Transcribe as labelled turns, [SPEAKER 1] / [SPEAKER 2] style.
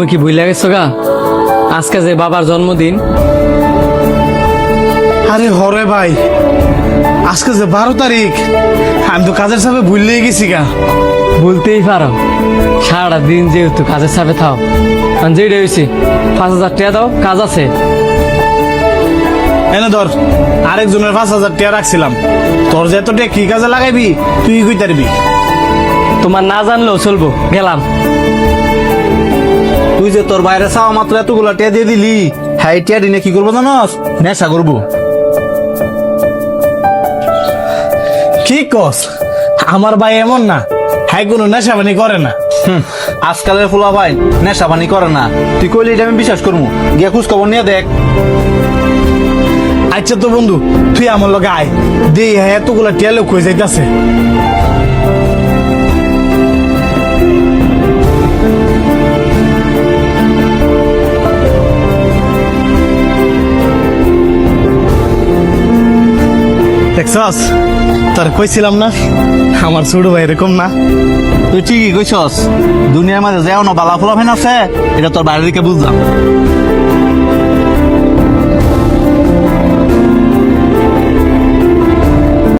[SPEAKER 1] তুমি কি ভুলে গেছো গা আজকে যে বাবার জন্মদিন?
[SPEAKER 2] আরে হরে ভাই, আজকে যে 12 তারিখ, আমি তো কাজের চাপে ভুললেই গেছি গা।
[SPEAKER 1] বলতেই পারো, সারাটা দিন যেহেতু কাজের চাপে থাও, যেটা হয়েছে 5,000 টাকা দাও, কাজ আছে।
[SPEAKER 2] এনে ধর, আরেকজনের 5,000 টাকা রাখছিলাম। তোর যে এত টাকা কি কাজে লাগাইবি তুই কই তারবি।
[SPEAKER 1] তোমার না জানলেও চলবো, গেলাম।
[SPEAKER 3] তুই যে তোর বাইরে চাওয়া মাত্র এতগুলা টিয়া দিয়ে দিলি, হ্যাঁ টিয়া দিনে কি করবো জানস? নেশা করবো।
[SPEAKER 2] কি কস? আমার ভাই এমন না, হ্যাঁ কোনো নেশাবানি করে না।
[SPEAKER 3] আজকালের ফুলা ভাই নেশা পানি করে না। তুই কইলে এটা আমি বিশ্বাস করবো। গিয়া খোঁজ খবর নিয়ে দেখ।
[SPEAKER 2] আচ্ছা তো বন্ধু, তুই আমার লগে আয়, দে হ্যাঁ এতগুলা টিয়া লোক হয়ে যাইতাছে। দেখছস, তোর কইছিলাম না আমার ছোট ভাই এরকম না।
[SPEAKER 3] তুই ঠিকই কইছস, দুনিয়ার মাঝে যেও না বালা ফুলা ভাই আছে, এটা তোর বাইরে দিকে বুঝলাম।